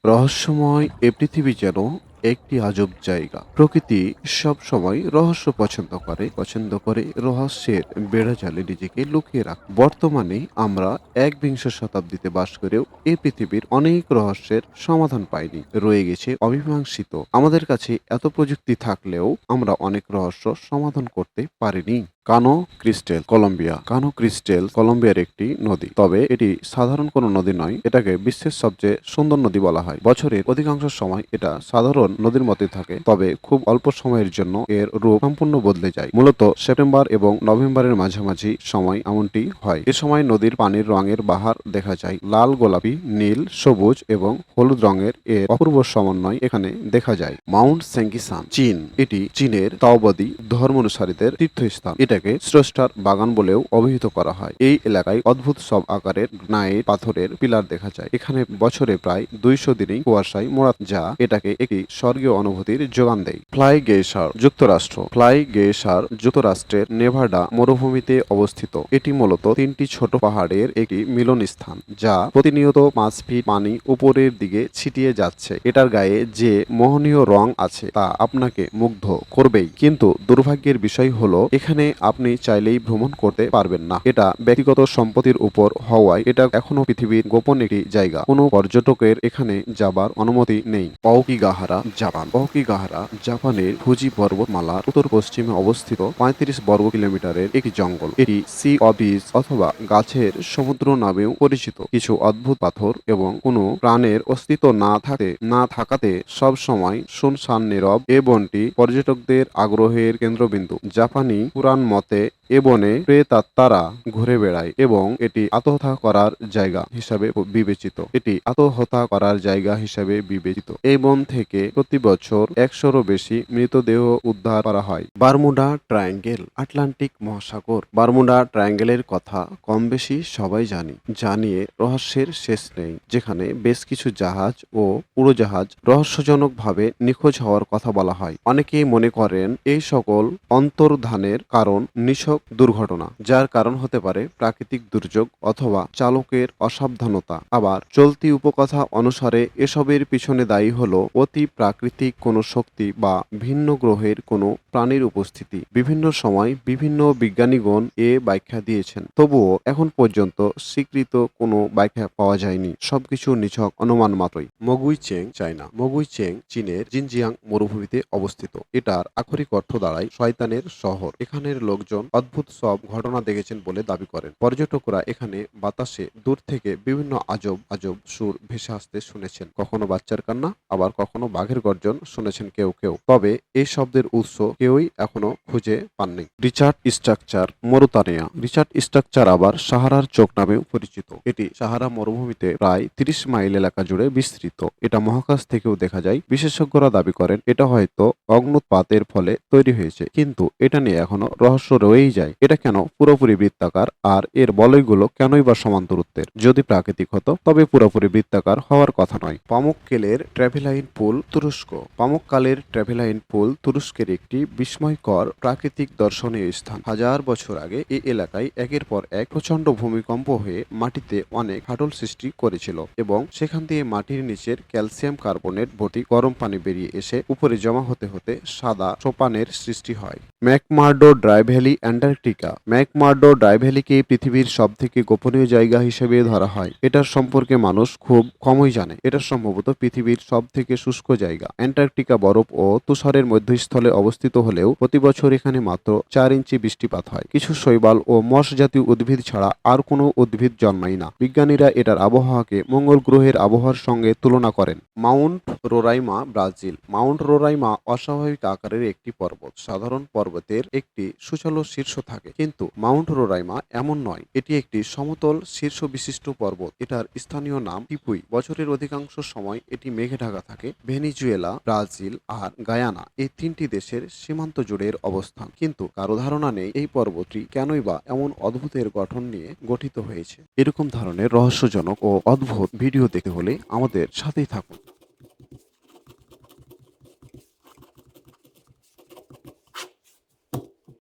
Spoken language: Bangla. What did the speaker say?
রহস্যময় এ পৃথিবী যেন একটি আজব জায়গা। প্রকৃতি সবসময় রহস্য পছন্দ করে রহস্যের বেড়াজালে নিজেকে লুকিয়ে রাখে। বর্তমানে আমরা একবিংশ শতাব্দীতে বাস করেও এই পৃথিবীর অনেক রহস্যের সমাধান পাইনি, রয়ে গেছে অমীমাংসিত। আমাদের কাছে এত প্রযুক্তি থাকলেও আমরা অনেক রহস্য সমাধান করতে পারিনি। কানো ক্রিস্টেল কলম্বিয়ার একটি নদী, তবে এটি সাধারণ কোনো নদী নয়। এটাকে বিশ্বের সবচেয়ে সুন্দর নদী বলা হয়। বছরের অধিকাংশ সময় এটা সাধারণ নদীর মতোই থাকে, তবে খুব অল্প সময়ের জন্য এর রূপ সম্পূর্ণ বদলে যায়। মূলত সেপ্টেম্বর এবং নভেম্বরের মাঝামাঝি সময় এমনটি হয়। এ সময় নদীর পানির রঙের বাহার দেখা যায়। লাল, গোলাপি, নীল, সবুজ এবং হলুদ রঙের এর অপূর্ব সমন্বয় এখানে দেখা যায়। মাউন্ট সেঙ্গিসান, চীন। এটি চীনের তাওবাদী ধর্মানুসারীদের তীর্থস্থান। এটাকে স্রষ্টার বাগান বলেও অভিহিত করা হয়। এই এলাকায় অদ্ভুত সব আকারের গ্রানাইট পাথরের পিলার দেখা যায়। এখানে বছরে প্রায় 200 দিনই কুয়াশায় মোড়া, যা এটাকে একটি স্বর্গীয় অনুভূতির যোগান দেয়। ফ্লাই গেসার যুক্তরাষ্ট্রের নেভাডা মরুভূমিতে অবস্থিত। এটি মূলত 3টি ছোট পাহাড়ের একটি মিলন স্থান, যা প্রতিনিয়ত 5 ফিট পানি উপরের দিকে ছিটিয়ে যাচ্ছে। এটার গায়ে যে মোহনীয় রং আছে তা আপনাকে মুগ্ধ করবেই। কিন্তু দুর্ভাগ্যের বিষয় হলো, এখানে আপনি চাইলেই ভ্রমণ করতে পারবেন না। এটা ব্যক্তিগত সম্পত্তির উপর হওয়ায় এটা এখনো পৃথিবীর গোপন একটি জায়গা। কোনো পর্যটকের এখানে যাবার অনুমতি নেই। অওকিগাহারা জাপানের ফুজি পর্বতমালার উত্তর পশ্চিমে অবস্থিত 35 বর্গ কিলোমিটারের একটি জঙ্গল। এটি সি অফ বিচ অথবা গাছের সমুদ্র নামেও পরিচিত। কিছু অদ্ভুত পাথর এবং কোনো প্রাণের অস্তিত্ব না থাকাতে সব সময় শুনশান নীরব। এ বনটি পর্যটকদের আগ্রহের কেন্দ্রবিন্দু। জাপানি পুরাণ মতে এ বনে প্রেতাত্মারা ঘুরে বেড়ায় এবং এটি আত্মহত্যা করার জায়গা হিসাবে বিবেচিত। এই বন থেকে প্রতি বছর 100-রও বেশি মৃতদেহ উদ্ধার করা হয়। বারমুডা ট্রায়াঙ্গেল, আটলান্টিক মহাসাগর। বারমুডা ট্রায়াঙ্গেলের কথা কম বেশি সবাই জানিয়ে রহস্যের শেষ নেই, যেখানে বেশ কিছু জাহাজ ও উড়োজাহাজ রহস্যজনকভাবে নিখোঁজ হওয়ার কথা বলা হয়। অনেকেই মনে করেন এই সকল অন্তর্ধানের কারণ নিছক দুর্ঘটনা, যার কারণ হতে পারে প্রাকৃতিক দুর্যোগ অথবা চালকের অসাবধানতা। আবার চলতি উপকথা অনুসারে এসবের পিছনে দায়ী হলো অতি প্রাকৃতিক কোনো শক্তি বা ভিন্ন গ্রহের কোনো প্রাণীর উপস্থিতি। বিভিন্ন সময় বিভিন্ন বিজ্ঞানীগণ এ ব্যাখ্যা দিয়েছেন, তবুও এখন পর্যন্ত স্বীকৃত কোনো ব্যাখ্যা পাওয়া যায়নি। সবকিছু নিছক অনুমান মাত্রই। মগুইচেং চীনের জিনজিয়াং মরুভূমিতে অবস্থিত। এটার আক্ষরিক অর্থ দাঁড়ায় শয়তানের শহর। এখানের লোকজন অদ্ভুত সব ঘটনা দেখেছেন বলে দাবি করেন। পর্যটকরা এখানে বাতাসে দূর থেকে বিভিন্ন আজব আজব সুর ভেসে আসতে শুনেছেন। কখনো বাচ্চার কান্না, আবার কখনো বাঘের গর্জন শুনেছেন কেউ। তবে এই শব্দের উৎস কেউই এখনো খুঁজে পাননি। Richard structure, Mauritania. Richard structure আবার সাহারার চোখ নামেও পরিচিত। এটি সাহারা মরুভূমিতে প্রায় 30 মাইল এলাকা জুড়ে বিস্তৃত। এটা মহাকাশ থেকেও দেখা যায়। বিশেষজ্ঞরা দাবি করেন এটা হয়তো অগ্নুৎপাতের ফলে তৈরি হয়েছে, কিন্তু এটা নিয়ে এখনো রহস্য রয়েই যায়। এটা কেন পুরোপুরি বৃত্তাকার, আর এর বলয়গুলো কেনই বা সমান দূরত্বের? যদি প্রাকৃতিক হতো তবে পুরোপুরি বৃত্তাকার হওয়ার কথা নয়। পামুককালের ট্রাভেলাইন পুল তুরস্কের একটি বিস্ময়কর প্রাকৃতিক দর্শনীয় স্থান। 1000 বছর আগে এই এলাকায় একের পর এক প্রচন্ড ভূমিকম্প হয়ে মাটিতে অনেক ফাটল সৃষ্টি করেছিল এবং সেখান দিয়ে মাটির নিচের ক্যালসিয়াম কার্বনেট ভর্তি গরম পানি বেরিয়ে এসে উপরে জমা হতে হতে সাদা সোপানের সৃষ্টি হয়। McMurdo dry valley, Antarctica. McMurdo dry ভ্যালিকে পৃথিবীর সবথেকে গোপনীয় জায়গা হিসেবে ধরা হয়। এটার সম্পর্কে মানুষ খুব কমই জানে। এটা সম্ভবত পৃথিবীর সবথেকে শুষ্ক জায়গা। অ্যান্টার্কটিকা বরফ ও তুষারের মধ্যস্থলে অবস্থিত হলেও প্রতি বছর এখানে মাত্র 4 ইঞ্চি বৃষ্টিপাত হয়। কিছু শৈবাল ও মশ জাতীয় উদ্ভিদ ছাড়া আর কোনো উদ্ভিদ জন্মায় না। বিজ্ঞানীরা এটার আবহাওয়াকে মঙ্গল গ্রহের আবহাওয়ার সঙ্গে তুলনা করেন। Mount Roraima, Brazil. Mount Roraima অস্বাভাবিক আকারের একটি পর্বত। সাধারণ পর্বতের একটি সুচালো শীর্ষ থাকে, কিন্তু মাউন্ট রোরাইমা এমন নয়। এটি একটি সমতল শীর্ষ বিশিষ্ট পর্বত। এটার স্থানীয় নাম টিপুই। বছরের অধিকাংশ সময় এটি মেঘে ঢাকা থাকে। ভেনিজুয়েলা, ব্রাজিল আর গায়ানা এই 3টি দেশের সীমান্ত জুড়ে এর অবস্থান, কিন্তু কারো ধারণা নেই এই পর্বতটি কেনই বা এমন অদ্ভুতের গঠন নিয়ে গঠিত হয়েছে। এরকম ধরনের রহস্যজনক ও অদ্ভুত ভিডিও দেখতে হলে আমাদের সাথেই থাকুন।